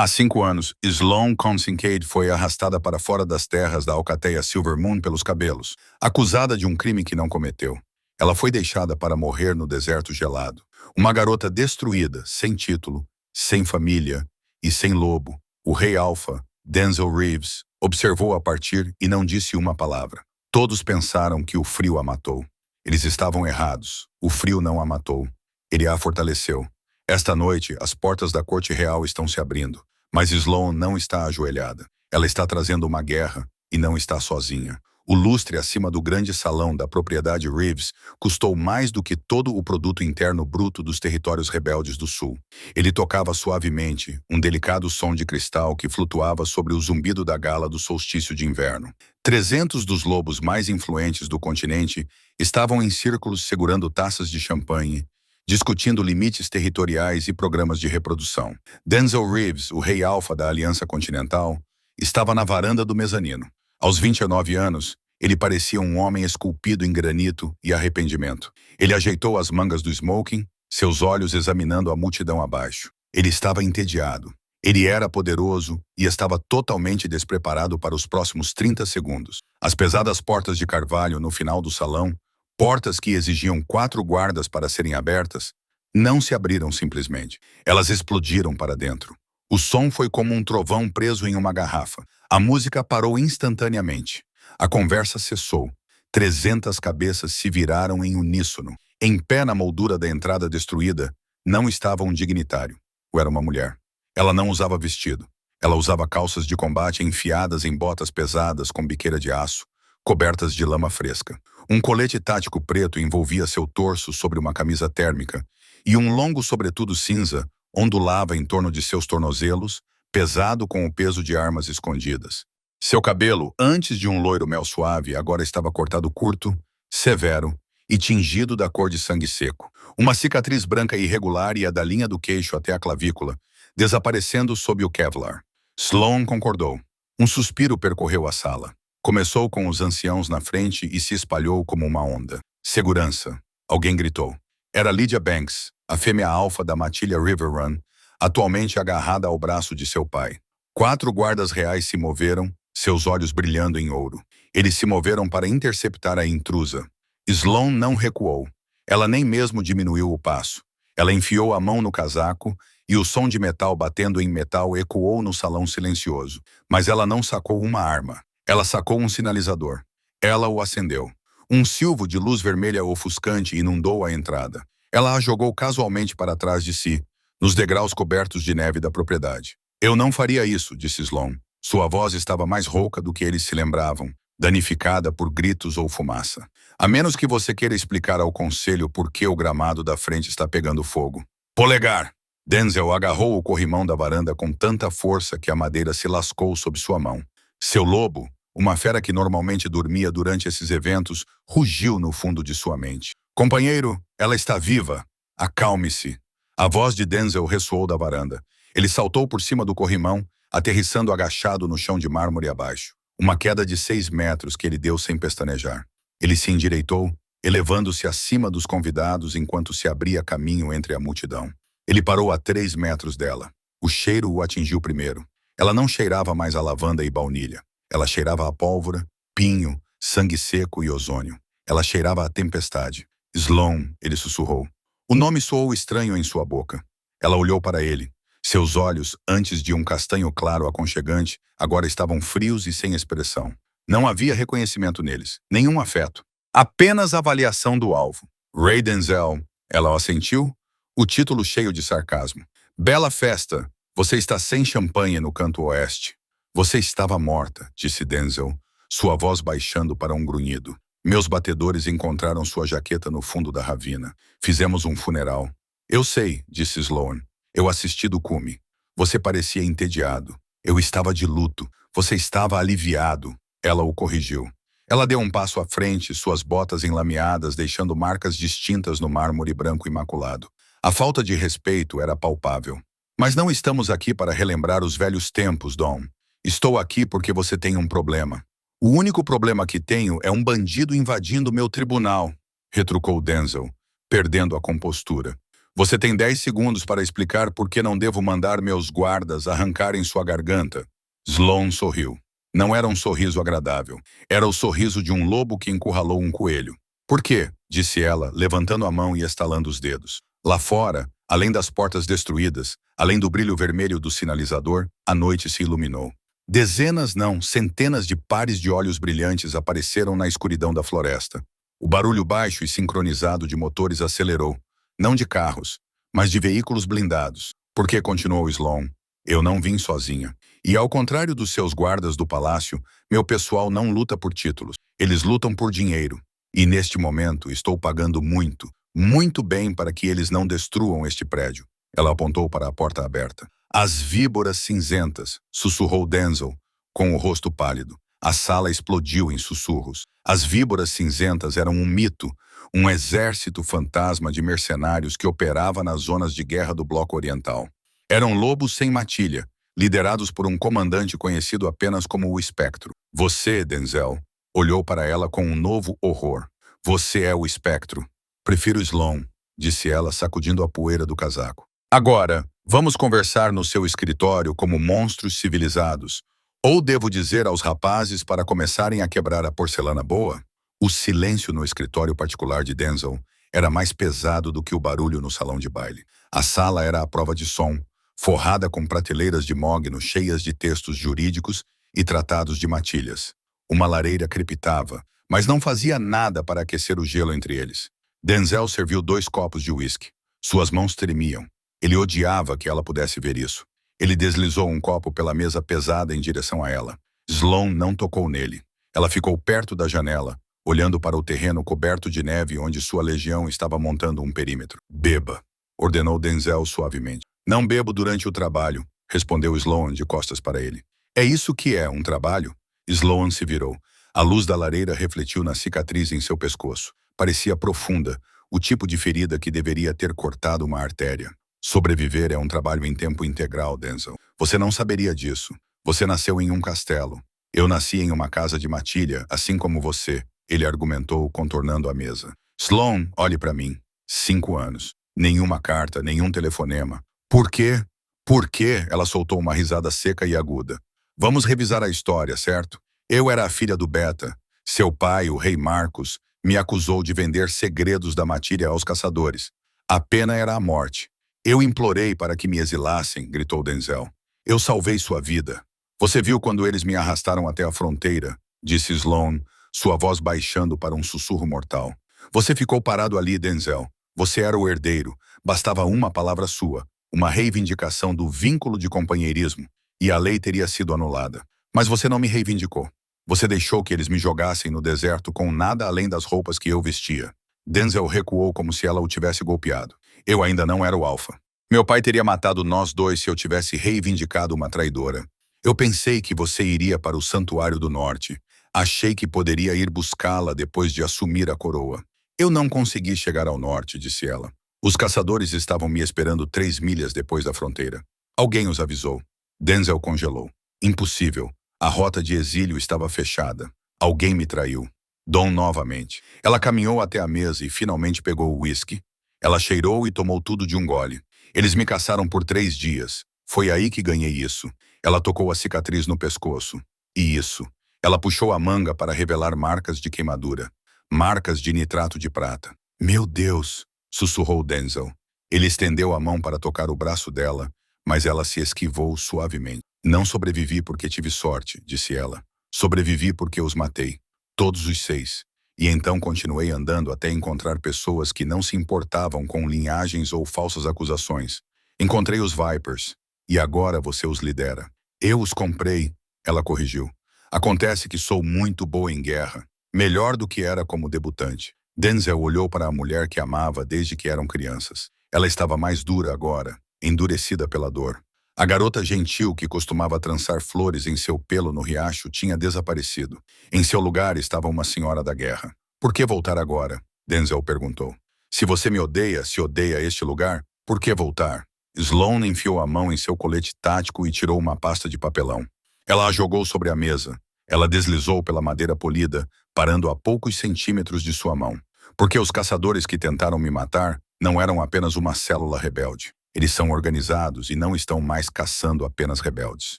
Há 5 anos, Sloane Kincaid foi arrastada para fora das terras da alcateia Silver Moon pelos cabelos, acusada de um crime que não cometeu. Ela foi deixada para morrer no deserto gelado. Uma garota destruída, sem título, sem família e sem lobo. O rei Alpha, Denzel Reeves, observou a partir e não disse uma palavra. Todos pensaram que o frio a matou. Eles estavam errados. O frio não a matou. Ele a fortaleceu. Esta noite, as portas da corte real estão se abrindo. Mas Sloane não está ajoelhada. Ela está trazendo uma guerra e não está sozinha. O lustre acima do grande salão da propriedade Reeves custou mais do que todo o produto interno bruto dos territórios rebeldes do sul. Ele tocava suavemente, um delicado som de cristal que flutuava sobre o zumbido da gala do solstício de inverno. 300 dos lobos mais influentes do continente estavam em círculos segurando taças de champanhe, discutindo limites territoriais e programas de reprodução. Denzel Reeves, o rei alfa da Aliança Continental, estava na varanda do mezanino. Aos 29 anos, ele parecia um homem esculpido em granito e arrependimento. Ele ajeitou as mangas do smoking, seus olhos examinando a multidão abaixo. Ele estava entediado. Ele era poderoso e estava totalmente despreparado para os próximos 30 segundos. As pesadas portas de carvalho no final do salão, portas que exigiam 4 guardas para serem abertas, não se abriram simplesmente. Elas explodiram para dentro. O som foi como um trovão preso em uma garrafa. A música parou instantaneamente. A conversa cessou. 300 cabeças se viraram em uníssono. Em pé na moldura da entrada destruída, não estava um dignitário. Ou era uma mulher. Ela não usava vestido. Ela usava calças de combate enfiadas em botas pesadas com biqueira de aço, cobertas de lama fresca. Um colete tático preto envolvia seu torso sobre uma camisa térmica, e um longo sobretudo cinza ondulava em torno de seus tornozelos, pesado com o peso de armas escondidas. Seu cabelo, antes de um loiro mel suave, agora estava cortado curto, severo e tingido da cor de sangue seco. Uma cicatriz branca irregular ia da linha do queixo até a clavícula, desaparecendo sob o Kevlar. Sloane concordou. Um suspiro percorreu a sala. Começou com os anciãos na frente e se espalhou como uma onda. Segurança. Alguém gritou. Era Lydia Banks, a fêmea alfa da matilha River Run, atualmente agarrada ao braço de seu pai. 4 guardas reais se moveram, seus olhos brilhando em ouro. Eles se moveram para interceptar a intrusa. Sloane não recuou. Ela nem mesmo diminuiu o passo. Ela enfiou a mão no casaco e o som de metal batendo em metal ecoou no salão silencioso. Mas ela não sacou uma arma. Ela sacou um sinalizador. Ela o acendeu. Um silvo de luz vermelha ofuscante inundou a entrada. Ela a jogou casualmente para trás de si, nos degraus cobertos de neve da propriedade. Eu não faria isso, disse Sloane. Sua voz estava mais rouca do que eles se lembravam, danificada por gritos ou fumaça. A menos que você queira explicar ao conselho por que o gramado da frente está pegando fogo. Polegar! Denzel agarrou o corrimão da varanda com tanta força que a madeira se lascou sob sua mão. Seu lobo, uma fera que normalmente dormia durante esses eventos, rugiu no fundo de sua mente. Companheiro, ela está viva. Acalme-se. A voz de Denzel ressoou da varanda. Ele saltou por cima do corrimão, aterrissando agachado no chão de mármore abaixo. Uma queda de 6 metros que ele deu sem pestanejar. Ele se endireitou, elevando-se acima dos convidados enquanto se abria caminho entre a multidão. Ele parou a 3 metros dela. O cheiro o atingiu primeiro. Ela não cheirava mais a lavanda e baunilha. Ela cheirava a pólvora, pinho, sangue seco e ozônio. Ela cheirava a tempestade. Sloane, ele sussurrou. O nome soou estranho em sua boca. Ela olhou para ele. Seus olhos, antes de um castanho claro aconchegante, agora estavam frios e sem expressão. Não havia reconhecimento neles, nenhum afeto. Apenas avaliação do alvo. Ray Denzel, ela assentiu, o título cheio de sarcasmo. Bela festa, você está sem champanhe no canto oeste. Você estava morta, disse Denzel, sua voz baixando para um grunhido. Meus batedores encontraram sua jaqueta no fundo da ravina. Fizemos um funeral. Eu sei, disse Sloane. Eu assisti do cume. Você parecia entediado. Eu estava de luto. Você estava aliviado. Ela o corrigiu. Ela deu um passo à frente, suas botas enlameadas, deixando marcas distintas no mármore branco imaculado. A falta de respeito era palpável. Mas não estamos aqui para relembrar os velhos tempos, Dom. Estou aqui porque você tem um problema. O único problema que tenho é um bandido invadindo meu tribunal, retrucou Denzel, perdendo a compostura. Você tem 10 segundos para explicar por que não devo mandar meus guardas arrancarem sua garganta. Sloane sorriu. Não era um sorriso agradável. Era o sorriso de um lobo que encurralou um coelho. Por quê? Disse ela, levantando a mão e estalando os dedos. Lá fora, além das portas destruídas, além do brilho vermelho do sinalizador, a noite se iluminou. Dezenas, não, centenas de pares de olhos brilhantes apareceram na escuridão da floresta. O barulho baixo e sincronizado de motores acelerou. Não de carros, mas de veículos blindados. Porque, continuou Sloane, eu não vim sozinha. E ao contrário dos seus guardas do palácio, meu pessoal não luta por títulos. Eles lutam por dinheiro. E neste momento estou pagando muito, muito bem para que eles não destruam este prédio. Ela apontou para a porta aberta. As víboras cinzentas, sussurrou Denzel, com o rosto pálido. A sala explodiu em sussurros. As víboras cinzentas eram um mito, um exército fantasma de mercenários que operava nas zonas de guerra do Bloco Oriental. Eram lobos sem matilha, liderados por um comandante conhecido apenas como o Espectro. Você, Denzel, olhou para ela com um novo horror. Você é o Espectro. Prefiro Sloane, disse ela, sacudindo a poeira do casaco. Agora, vamos conversar no seu escritório como monstros civilizados. Ou devo dizer aos rapazes para começarem a quebrar a porcelana boa? O silêncio no escritório particular de Denzel era mais pesado do que o barulho no salão de baile. A sala era à prova de som, forrada com prateleiras de mogno cheias de textos jurídicos e tratados de matilhas. Uma lareira crepitava, mas não fazia nada para aquecer o gelo entre eles. Denzel serviu 2 copos de uísque. Suas mãos tremiam. Ele odiava que ela pudesse ver isso. Ele deslizou um copo pela mesa pesada em direção a ela. Sloane não tocou nele. Ela ficou perto da janela, olhando para o terreno coberto de neve onde sua legião estava montando um perímetro. Beba, ordenou Denzel suavemente. Não bebo durante o trabalho, respondeu Sloane de costas para ele. É isso que é um trabalho? Sloane se virou. A luz da lareira refletiu na cicatriz em seu pescoço. Parecia profunda, o tipo de ferida que deveria ter cortado uma artéria. Sobreviver é um trabalho em tempo integral, Denzel. Você não saberia disso. Você nasceu em um castelo. Eu nasci em uma casa de matilha, assim como você, ele argumentou, contornando a mesa. Sloane, olhe para mim. 5 anos. Nenhuma carta, nenhum telefonema. Por quê? Por quê? Ela soltou uma risada seca e aguda. Vamos revisar a história, certo? Eu era a filha do Beta. Seu pai, o rei Marcos, me acusou de vender segredos da matilha aos caçadores. A pena era a morte. Eu implorei para que me exilassem, gritou Denzel. Eu salvei sua vida. Você viu quando eles me arrastaram até a fronteira, disse Sloane, sua voz baixando para um sussurro mortal. Você ficou parado ali, Denzel. Você era o herdeiro. Bastava uma palavra sua, uma reivindicação do vínculo de companheirismo, e a lei teria sido anulada. Mas você não me reivindicou. Você deixou que eles me jogassem no deserto com nada além das roupas que eu vestia. Denzel recuou como se ela o tivesse golpeado. Eu ainda não era o alfa. Meu pai teria matado nós dois se eu tivesse reivindicado uma traidora. Eu pensei que você iria para o Santuário do Norte. Achei que poderia ir buscá-la depois de assumir a coroa. Eu não consegui chegar ao norte, disse ela. Os caçadores estavam me esperando 3 milhas depois da fronteira. Alguém os avisou. Denzel congelou. Impossível. A rota de exílio estava fechada. Alguém me traiu. Dom novamente. Ela caminhou até a mesa e finalmente pegou o uísque. Ela cheirou e tomou tudo de um gole. Eles me caçaram por 3 dias. Foi aí que ganhei isso. Ela tocou a cicatriz no pescoço. E isso. Ela puxou a manga para revelar marcas de queimadura. Marcas de nitrato de prata. Meu Deus! Sussurrou Denzel. Ele estendeu a mão para tocar o braço dela, mas ela se esquivou suavemente. Não sobrevivi porque tive sorte, disse ela. Sobrevivi porque os matei. Todos os 6. E então continuei andando até encontrar pessoas que não se importavam com linhagens ou falsas acusações. Encontrei os Vipers. E agora você os lidera. Eu os comprei, ela corrigiu. Acontece que sou muito boa em guerra. Melhor do que era como debutante. Denzel olhou para a mulher que amava desde que eram crianças. Ela estava mais dura agora, endurecida pela dor. A garota gentil que costumava trançar flores em seu pelo no riacho tinha desaparecido. Em seu lugar estava uma senhora da guerra. Por que voltar agora? Denzel perguntou. Se você me odeia, se odeia este lugar, por que voltar? Sloane enfiou a mão em seu colete tático e tirou uma pasta de papelão. Ela a jogou sobre a mesa. Ela deslizou pela madeira polida, parando a poucos centímetros de sua mão. Porque os caçadores que tentaram me matar não eram apenas uma célula rebelde. Eles são organizados e não estão mais caçando apenas rebeldes.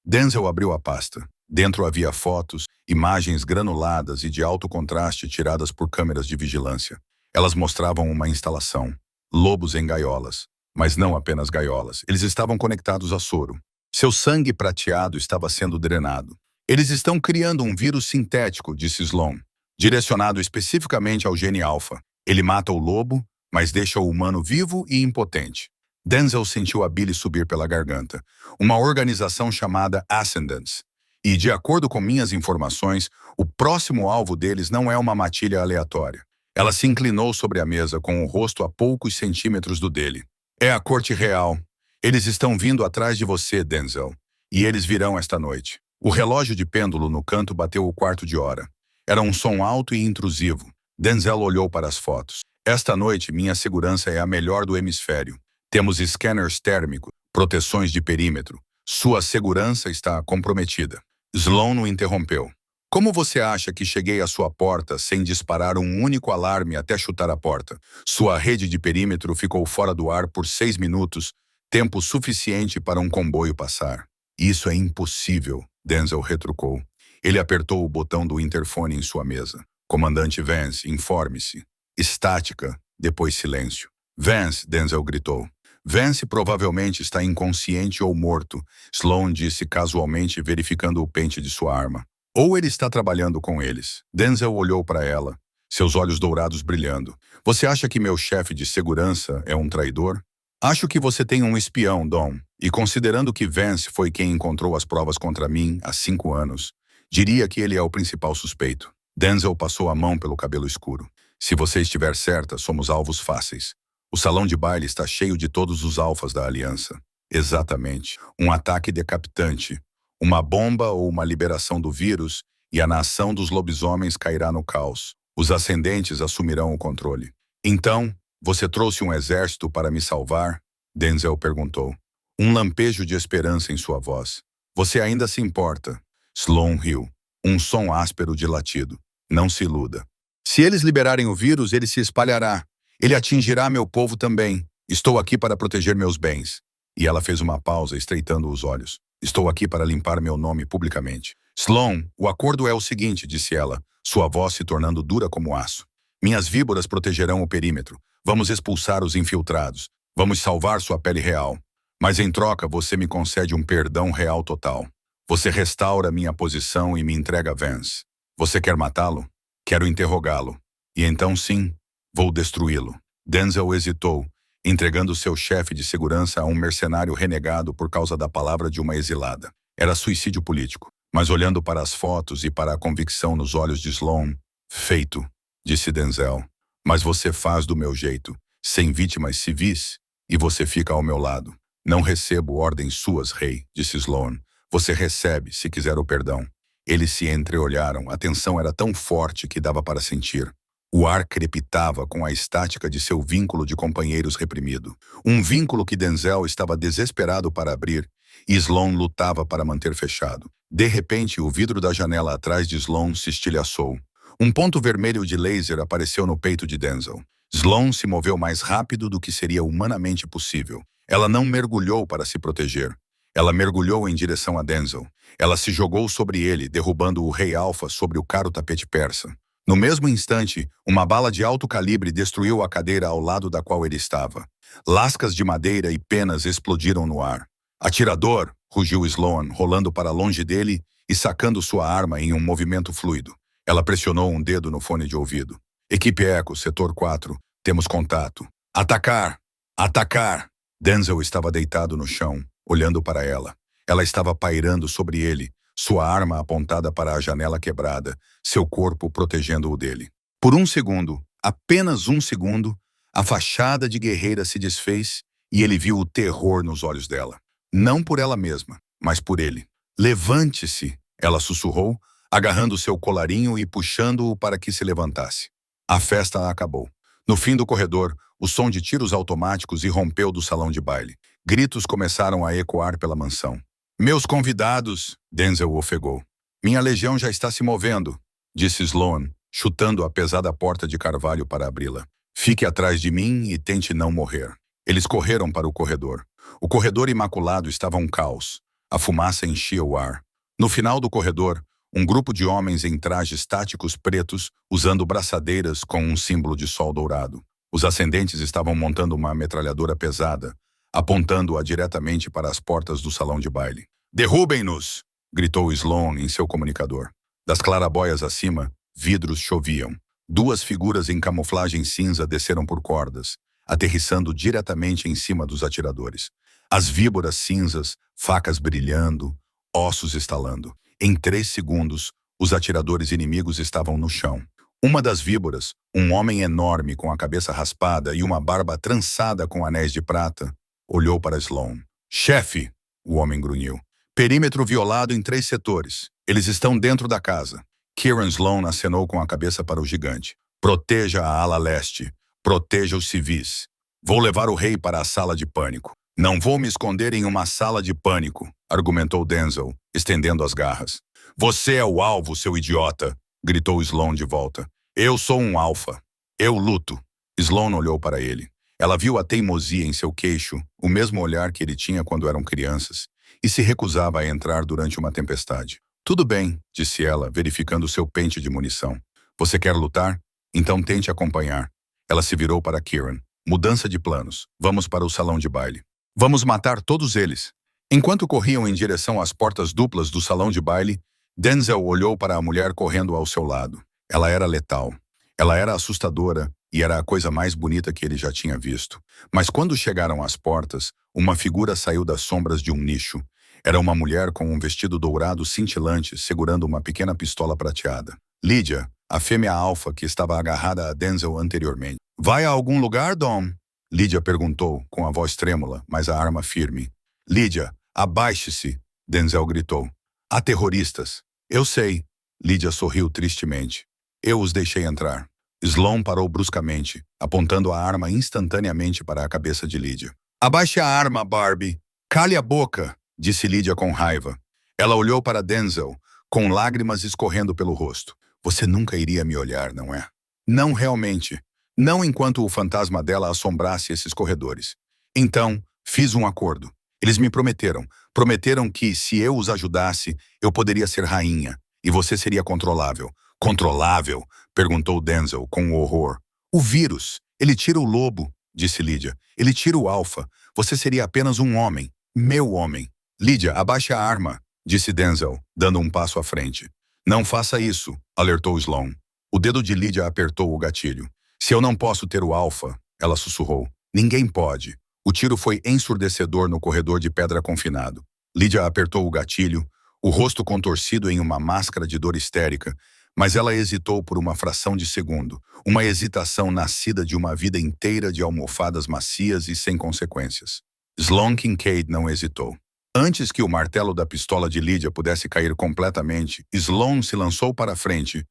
Denzel abriu a pasta. Dentro havia fotos, imagens granuladas e de alto contraste tiradas por câmeras de vigilância. Elas mostravam uma instalação. Lobos em gaiolas. Mas não apenas gaiolas. Eles estavam conectados a soro. Seu sangue prateado estava sendo drenado. Eles estão criando um vírus sintético, disse Sloan, direcionado especificamente ao gene alfa. Ele mata o lobo, mas deixa o humano vivo e impotente. Denzel sentiu a bile subir pela garganta. Uma organização chamada Ascendance. E, de acordo com minhas informações, o próximo alvo deles não é uma matilha aleatória. Ela se inclinou sobre a mesa com o rosto a poucos centímetros do dele. É a corte real. Eles estão vindo atrás de você, Denzel. E eles virão esta noite. O relógio de pêndulo no canto bateu o quarto de hora. Era um som alto e intrusivo. Denzel olhou para as fotos. Esta noite, minha segurança é a melhor do hemisfério. Temos scanners térmicos, proteções de perímetro. Sua segurança está comprometida. Sloan o interrompeu. Como você acha que cheguei à sua porta sem disparar um único alarme até chutar a porta? Sua rede de perímetro ficou fora do ar por 6 minutos, tempo suficiente para um comboio passar. Isso é impossível, Denzel retrucou. Ele apertou o botão do interfone em sua mesa. Comandante Vance, informe-se. Estática, depois silêncio. Vance, Denzel gritou. Vance provavelmente está inconsciente ou morto, Sloan disse casualmente verificando o pente de sua arma. Ou ele está trabalhando com eles. Denzel olhou para ela, seus olhos dourados brilhando. Você acha que meu chefe de segurança é um traidor? Acho que você tem um espião, Dom. E considerando que Vance foi quem encontrou as provas contra mim há 5 anos, diria que ele é o principal suspeito. Denzel passou a mão pelo cabelo escuro. Se você estiver certa, somos alvos fáceis. O salão de baile está cheio de todos os alfas da aliança. Exatamente. Um ataque decapitante. Uma bomba ou uma liberação do vírus e a nação dos lobisomens cairá no caos. Os ascendentes assumirão o controle. Então, você trouxe um exército para me salvar? Denzel perguntou. Um lampejo de esperança em sua voz. Você ainda se importa? Sloan riu. Um som áspero de latido. Não se iluda. Se eles liberarem o vírus, ele se espalhará. Ele atingirá meu povo também. Estou aqui para proteger meus bens. E ela fez uma pausa, estreitando os olhos. Estou aqui para limpar meu nome publicamente. Sloan, o acordo é o seguinte, disse ela, sua voz se tornando dura como aço. Minhas víboras protegerão o perímetro. Vamos expulsar os infiltrados. Vamos salvar sua pele real. Mas em troca, você me concede um perdão real total. Você restaura minha posição e me entrega Vance. Você quer matá-lo? Quero interrogá-lo. E então sim, vou destruí-lo. Denzel hesitou, entregando seu chefe de segurança a um mercenário renegado por causa da palavra de uma exilada. Era suicídio político. Mas olhando para as fotos e para a convicção nos olhos de Sloan, feito, disse Denzel. Mas você faz do meu jeito, sem vítimas civis, e você fica ao meu lado. Não recebo ordens suas, rei, disse Sloan. Você recebe, se quiser o perdão. Eles se entreolharam, a tensão era tão forte que dava para sentir. O ar crepitava com a estática de seu vínculo de companheiros reprimido. Um vínculo que Denzel estava desesperado para abrir e Sloan lutava para manter fechado. De repente, o vidro da janela atrás de Sloan se estilhaçou. Um ponto vermelho de laser apareceu no peito de Denzel. Sloan se moveu mais rápido do que seria humanamente possível. Ela não mergulhou para se proteger. Ela mergulhou em direção a Denzel. Ela se jogou sobre ele, derrubando o Rei Alpha sobre o caro tapete persa. No mesmo instante, uma bala de alto calibre destruiu a cadeira ao lado da qual ele estava. Lascas de madeira e penas explodiram no ar. Atirador! Rugiu Sloan, rolando para longe dele e sacando sua arma em um movimento fluido. Ela pressionou um dedo no fone de ouvido. Equipe Echo, setor 4. Temos contato. Atacar! Atacar! Denzel estava deitado no chão, olhando para ela. Ela estava pairando sobre ele, sua arma apontada para a janela quebrada, seu corpo protegendo o dele. Por um segundo, apenas um segundo, a fachada de guerreira se desfez e ele viu o terror nos olhos dela. Não por ela mesma, mas por ele. Levante-se, ela sussurrou, agarrando seu colarinho e puxando-o para que se levantasse. A festa acabou. No fim do corredor, o som de tiros automáticos irrompeu do salão de baile. Gritos começaram a ecoar pela mansão. Meus convidados, Denzel ofegou. Minha legião já está se movendo, disse Sloan, chutando a pesada porta de carvalho para abri-la. Fique atrás de mim e tente não morrer. Eles correram para o corredor. O corredor imaculado estava um caos. A fumaça enchia o ar. No final do corredor, um grupo de homens em trajes táticos pretos, usando braçadeiras com um símbolo de sol dourado. Os ascendentes estavam montando uma metralhadora pesada, apontando-a diretamente para as portas do salão de baile. "Derrubem-nos!" gritou Sloan em seu comunicador. Das clarabóias acima, vidros choviam. Duas figuras em camuflagem cinza desceram por cordas, aterrissando diretamente em cima dos atiradores. As víboras cinzas, facas brilhando, ossos estalando. Em 3 segundos, os atiradores inimigos estavam no chão. Uma das víboras, um homem enorme com a cabeça raspada e uma barba trançada com anéis de prata, olhou para Sloan. "Chefe!" o homem grunhiu. "Perímetro violado em 3 setores. Eles estão dentro da casa." Kieran Sloan acenou com a cabeça para o gigante. "Proteja a ala leste. Proteja os civis. Vou levar o rei para a sala de pânico." "Não vou me esconder em uma sala de pânico", argumentou Denzel, estendendo as garras. "Você é o alvo, seu idiota", gritou Sloan de volta. "Eu sou um alfa. Eu luto." Sloan olhou para ele. Ela viu a teimosia em seu queixo, o mesmo olhar que ele tinha quando eram crianças, e se recusava a entrar durante uma tempestade. "Tudo bem", disse ela, verificando seu pente de munição. "Você quer lutar? Então tente acompanhar." Ela se virou para Kieran. "Mudança de planos. Vamos para o salão de baile. Vamos matar todos eles." Enquanto corriam em direção às portas duplas do salão de baile, Denzel olhou para a mulher correndo ao seu lado. Ela era letal. Ela era assustadora e era a coisa mais bonita que ele já tinha visto. Mas quando chegaram às portas, uma figura saiu das sombras de um nicho. Era uma mulher com um vestido dourado cintilante, segurando uma pequena pistola prateada. Lydia, a fêmea alfa que estava agarrada a Denzel anteriormente. "Vai a algum lugar, Dom?" Lydia perguntou, com a voz trêmula, mas a arma firme. "Lydia, abaixe-se!" Denzel gritou. "Há terroristas." "Eu sei." Lydia sorriu tristemente. "Eu os deixei entrar." Sloan parou bruscamente, apontando a arma instantaneamente para a cabeça de Lydia. "Abaixe a arma, Barbie!" "Cale a boca!" disse Lydia com raiva. Ela olhou para Denzel, com lágrimas escorrendo pelo rosto. "Você nunca iria me olhar, não é?" "Não realmente. Não enquanto o fantasma dela assombrasse esses corredores." "Então, fiz um acordo. Eles me prometeram que, se eu os ajudasse, eu poderia ser rainha, e você seria controlável." "Controlável?" perguntou Denzel, com horror. "O vírus. Ele tira o lobo", disse Lydia. "Ele tira o alfa. Você seria apenas um homem. Meu homem." "Lydia, abaixe a arma", disse Denzel, dando um passo à frente. "Não faça isso", alertou Sloan. O dedo de Lydia apertou o gatilho. "Se eu não posso ter o alfa", ela sussurrou. "Ninguém pode." O tiro foi ensurdecedor no corredor de pedra confinado. Lydia apertou o gatilho, o rosto contorcido em uma máscara de dor histérica, mas ela hesitou por uma fração de segundo, uma hesitação nascida de uma vida inteira de almofadas macias e sem consequências. Sloan Kincaid não hesitou. Antes que o martelo da pistola de Lydia pudesse cair completamente, Sloan se lançou para a frente.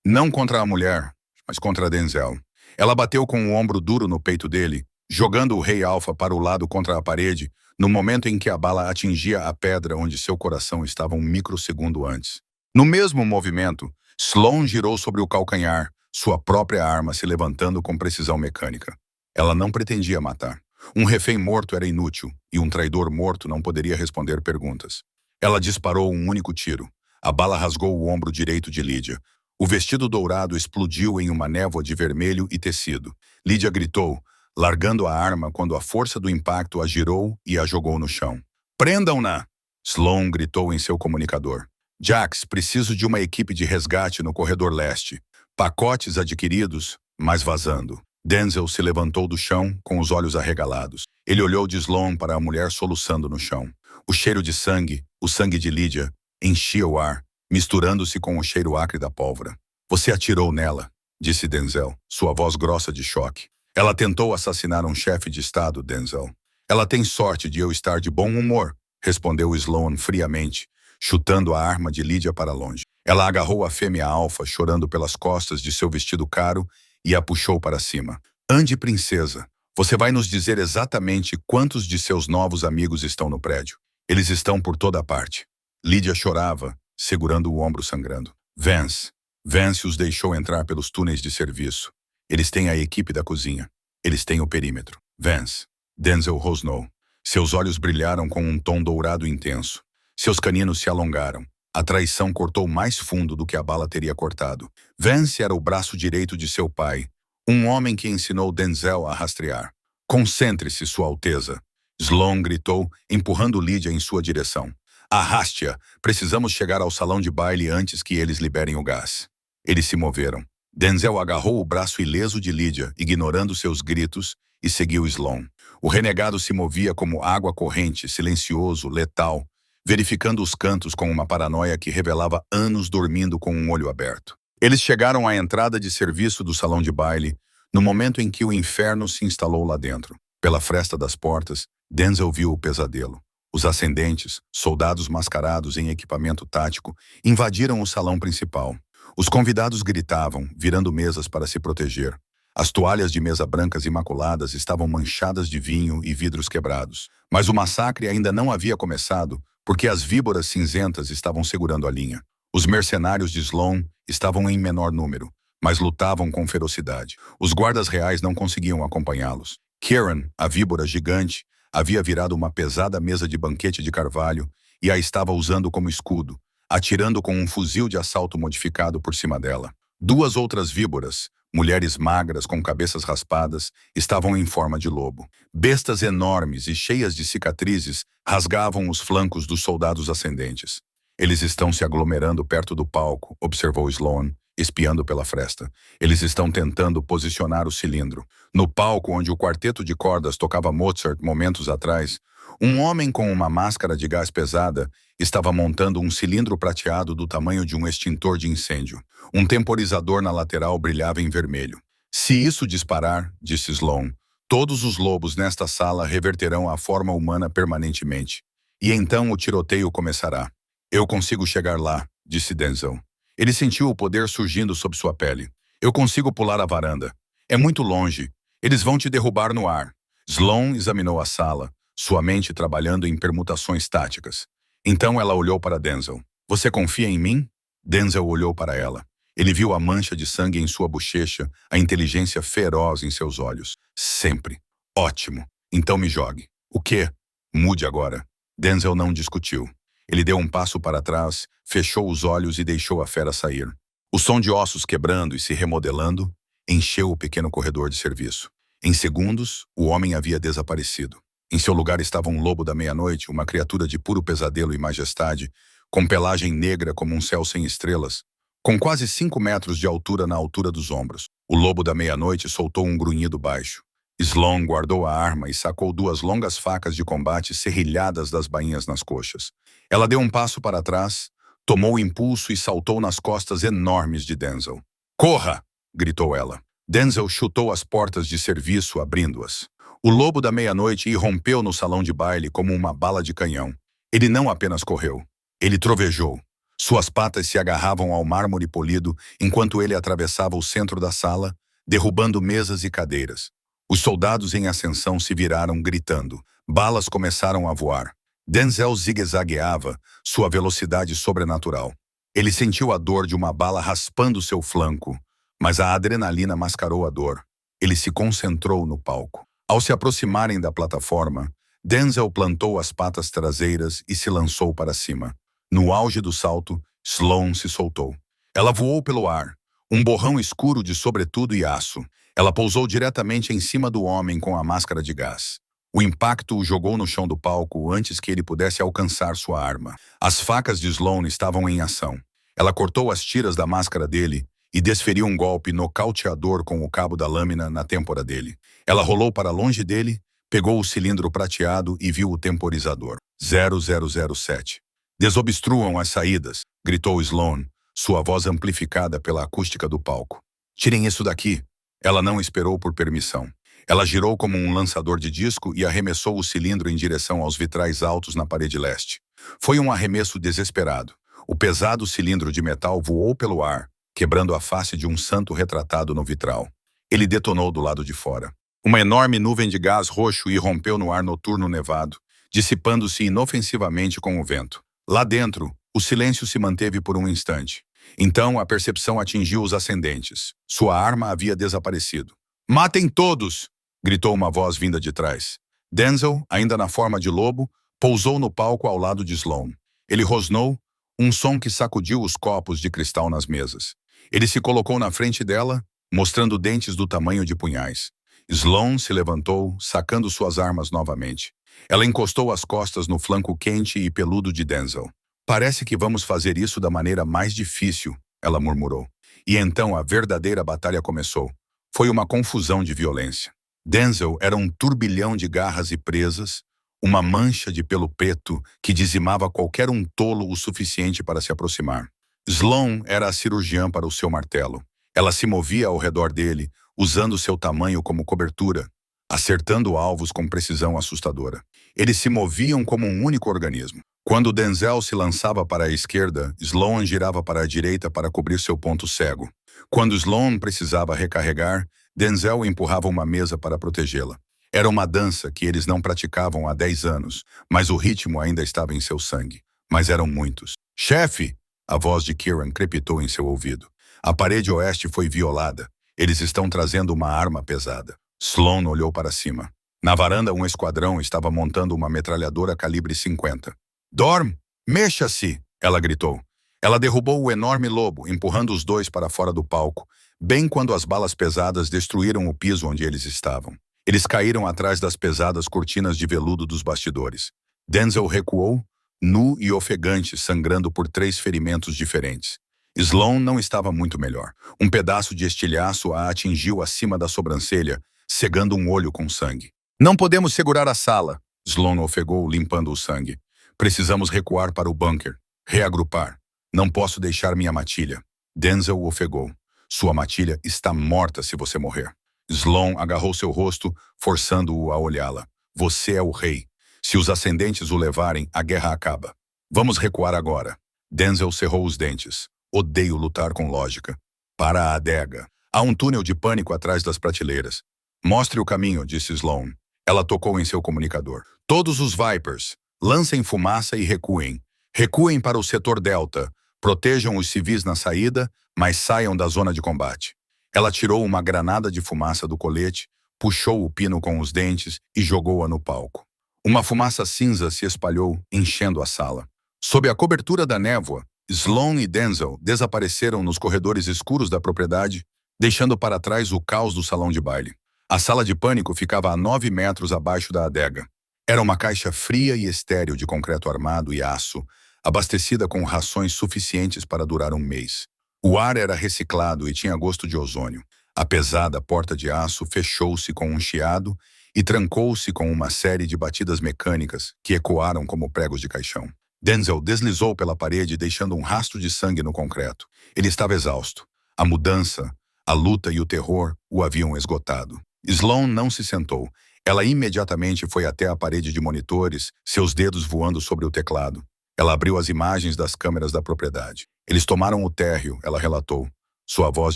Não contra a mulher, mas contra Denzel. Ela bateu com o ombro duro no peito dele, jogando o rei alfa para o lado contra a parede, no momento em que a bala atingia a pedra onde seu coração estava um microsegundo antes. No mesmo movimento, Sloan girou sobre o calcanhar, sua própria arma se levantando com precisão mecânica. Ela não pretendia matar. Um refém morto era inútil, e um traidor morto não poderia responder perguntas. Ela disparou um único tiro. A bala rasgou o ombro direito de Lydia. O vestido dourado explodiu em uma névoa de vermelho e tecido. Lydia gritou, largando a arma quando a força do impacto a girou e a jogou no chão. "Prendam-na!" Sloan gritou em seu comunicador. "Jax, preciso de uma equipe de resgate no corredor leste. Pacotes adquiridos, mas vazando." Denzel se levantou do chão, com os olhos arregalados. Ele olhou de Sloan para a mulher soluçando no chão. O cheiro de sangue, o sangue de Lydia, enchia o ar, misturando-se com o cheiro acre da pólvora. "Você atirou nela", disse Denzel, sua voz grossa de choque. "Ela tentou assassinar um chefe de estado, Denzel." "Ela tem sorte de eu estar de bom humor", respondeu Sloan friamente, chutando a arma de Lydia para longe. Ela agarrou a fêmea alfa, chorando pelas costas de seu vestido caro, e a puxou para cima. "Ande, princesa. Você vai nos dizer exatamente quantos de seus novos amigos estão no prédio. Eles estão por toda parte." Lydia chorava, segurando o ombro sangrando. "Vance. Vance os deixou entrar pelos túneis de serviço. Eles têm a equipe da cozinha. Eles têm o perímetro. Vance. Denzel rosnou. Seus olhos brilharam com um tom dourado intenso. Seus caninos se alongaram. A traição cortou mais fundo do que a bala teria cortado. Vance era o braço direito de seu pai, um homem que ensinou Denzel a rastrear. Concentre-se, Sua Alteza. Sloan gritou, empurrando Lydia em sua direção. Arraste-a. Precisamos chegar ao salão de baile antes que eles liberem o gás. Eles se moveram. Denzel agarrou o braço ileso de Lydia, ignorando seus gritos, e seguiu Sloan. O renegado se movia como água corrente, silencioso, letal, verificando os cantos com uma paranoia que revelava anos dormindo com um olho aberto. Eles chegaram à entrada de serviço do salão de baile, no momento em que o inferno se instalou lá dentro. Pela fresta das portas, Denzel viu o pesadelo. Os ascendentes, soldados mascarados em equipamento tático, invadiram o salão principal. Os convidados gritavam, virando mesas para se proteger. As toalhas de mesa brancas imaculadas estavam manchadas de vinho e vidros quebrados. Mas o massacre ainda não havia começado, porque as víboras cinzentas estavam segurando a linha. Os mercenários de Sloan estavam em menor número, mas lutavam com ferocidade. Os guardas reais não conseguiam acompanhá-los. Kieran, a víbora gigante, havia virado uma pesada mesa de banquete de carvalho e a estava usando como escudo, atirando com um fuzil de assalto modificado por cima dela. Duas outras víboras, mulheres magras com cabeças raspadas, estavam em forma de lobo. Bestas enormes e cheias de cicatrizes rasgavam os flancos dos soldados ascendentes. Eles estão se aglomerando perto do palco, observou Sloan, espiando pela fresta. Eles estão tentando posicionar o cilindro. No palco onde o quarteto de cordas tocava Mozart momentos atrás, um homem com uma máscara de gás pesada estava montando um cilindro prateado do tamanho de um extintor de incêndio. Um temporizador na lateral brilhava em vermelho. Se isso disparar, disse Sloan, todos os lobos nesta sala reverterão à forma humana permanentemente. E então o tiroteio começará. Eu consigo chegar lá, disse Denzel. Ele sentiu o poder surgindo sob sua pele. Eu consigo pular a varanda. É muito longe. Eles vão te derrubar no ar. Sloan examinou a sala, sua mente trabalhando em permutações táticas. Então ela olhou para Denzel. Você confia em mim? Denzel olhou para ela. Ele viu a mancha de sangue em sua bochecha, a inteligência feroz em seus olhos. Sempre. Ótimo. Então me jogue. O quê? Mude agora. Denzel não discutiu. Ele deu um passo para trás, fechou os olhos e deixou a fera sair. O som de ossos quebrando e se remodelando encheu o pequeno corredor de serviço. Em segundos, o homem havia desaparecido. Em seu lugar estava um lobo da meia-noite, uma criatura de puro pesadelo e majestade, com pelagem negra como um céu sem estrelas, com quase 5 metros de altura na altura dos ombros. O lobo da meia-noite soltou um grunhido baixo. Sloan guardou a arma e sacou 2 longas facas de combate serrilhadas das bainhas nas coxas. Ela deu um passo para trás, tomou impulso e saltou nas costas enormes de Denzel. Corra! Gritou ela. Denzel chutou as portas de serviço, abrindo-as. O lobo da meia-noite irrompeu no salão de baile como uma bala de canhão. Ele não apenas correu, ele trovejou. Suas patas se agarravam ao mármore polido enquanto ele atravessava o centro da sala, derrubando mesas e cadeiras. Os soldados em ascensão se viraram gritando. Balas começaram a voar. Denzel zigue-zagueava, sua velocidade sobrenatural. Ele sentiu a dor de uma bala raspando seu flanco, mas a adrenalina mascarou a dor. Ele se concentrou no palco. Ao se aproximarem da plataforma, Denzel plantou as patas traseiras e se lançou para cima. No auge do salto, Sloan se soltou. Ela voou pelo ar, um borrão escuro de sobretudo e aço. Ela pousou diretamente em cima do homem com a máscara de gás. O impacto o jogou no chão do palco antes que ele pudesse alcançar sua arma. As facas de Sloan estavam em ação. Ela cortou as tiras da máscara dele e desferiu um golpe nocauteador com o cabo da lâmina na têmpora dele. Ela rolou para longe dele, pegou o cilindro prateado e viu o temporizador. 0007. Desobstruam as saídas, gritou Sloan, sua voz amplificada pela acústica do palco. Tirem isso daqui. Ela não esperou por permissão. Ela girou como um lançador de disco e arremessou o cilindro em direção aos vitrais altos na parede leste. Foi um arremesso desesperado. O pesado cilindro de metal voou pelo ar, quebrando a face de um santo retratado no vitral. Ele detonou do lado de fora. Uma enorme nuvem de gás roxo irrompeu no ar noturno nevado, dissipando-se inofensivamente com o vento. Lá dentro, o silêncio se manteve por um instante. Então a percepção atingiu os ascendentes. Sua arma havia desaparecido. "Matem todos!" gritou uma voz vinda de trás. Denzel, ainda na forma de lobo, pousou no palco ao lado de Sloan. Ele rosnou, um som que sacudiu os copos de cristal nas mesas. Ele se colocou na frente dela, mostrando dentes do tamanho de punhais. Sloan se levantou, sacando suas armas novamente. Ela encostou as costas no flanco quente e peludo de Denzel. "Parece que vamos fazer isso da maneira mais difícil", ela murmurou. E então a verdadeira batalha começou. Foi uma confusão de violência. Denzel era um turbilhão de garras e presas, uma mancha de pelo preto que dizimava qualquer um tolo o suficiente para se aproximar. Sloan era a cirurgiã para o seu martelo. Ela se movia ao redor dele, usando seu tamanho como cobertura, acertando alvos com precisão assustadora. Eles se moviam como um único organismo. Quando Denzel se lançava para a esquerda, Sloan girava para a direita para cobrir seu ponto cego. Quando Sloan precisava recarregar, Denzel empurrava uma mesa para protegê-la. Era uma dança que eles não praticavam há 10 anos, mas o ritmo ainda estava em seu sangue. Mas eram muitos. "Chefe!" A voz de Kieran crepitou em seu ouvido. "A parede oeste foi violada. Eles estão trazendo uma arma pesada." Sloan olhou para cima. Na varanda, um esquadrão estava montando uma metralhadora calibre 50. "Dorm! Mexa-se!" ela gritou. Ela derrubou o enorme lobo, empurrando os dois para fora do palco, bem quando as balas pesadas destruíram o piso onde eles estavam. Eles caíram atrás das pesadas cortinas de veludo dos bastidores. Denzel recuou, nu e ofegante, sangrando por 3 ferimentos diferentes. Sloan não estava muito melhor. Um pedaço de estilhaço a atingiu acima da sobrancelha, cegando um olho com sangue. "Não podemos segurar a sala", Sloan ofegou, limpando o sangue. "Precisamos recuar para o bunker. Reagrupar. Não posso deixar minha matilha." Denzel ofegou. "Sua matilha está morta se você morrer." Sloan agarrou seu rosto, forçando-o a olhá-la. "Você é o rei. Se os ascendentes o levarem, a guerra acaba. Vamos recuar agora." Denzel cerrou os dentes. "Odeio lutar com lógica." "Para a adega. Há um túnel de pânico atrás das prateleiras." "Mostre o caminho", disse Sloan. Ela tocou em seu comunicador. "Todos os Vipers, lancem fumaça e recuem. Recuem para o setor Delta. Protejam os civis na saída, mas saiam da zona de combate." Ela tirou uma granada de fumaça do colete, puxou o pino com os dentes e jogou-a no palco. Uma fumaça cinza se espalhou, enchendo a sala. Sob a cobertura da névoa, Sloan e Denzel desapareceram nos corredores escuros da propriedade, deixando para trás o caos do salão de baile. A sala de pânico ficava a 9 metros abaixo da adega. Era uma caixa fria e estéril de concreto armado e aço, abastecida com rações suficientes para durar um mês. O ar era reciclado e tinha gosto de ozônio. A pesada porta de aço fechou-se com um chiado e trancou-se com uma série de batidas mecânicas que ecoaram como pregos de caixão. Denzel deslizou pela parede, deixando um rastro de sangue no concreto. Ele estava exausto. A mudança, a luta e o terror o haviam esgotado. Sloan não se sentou. Ela imediatamente foi até a parede de monitores, seus dedos voando sobre o teclado. Ela abriu as imagens das câmeras da propriedade. "Eles tomaram o térreo", ela relatou, sua voz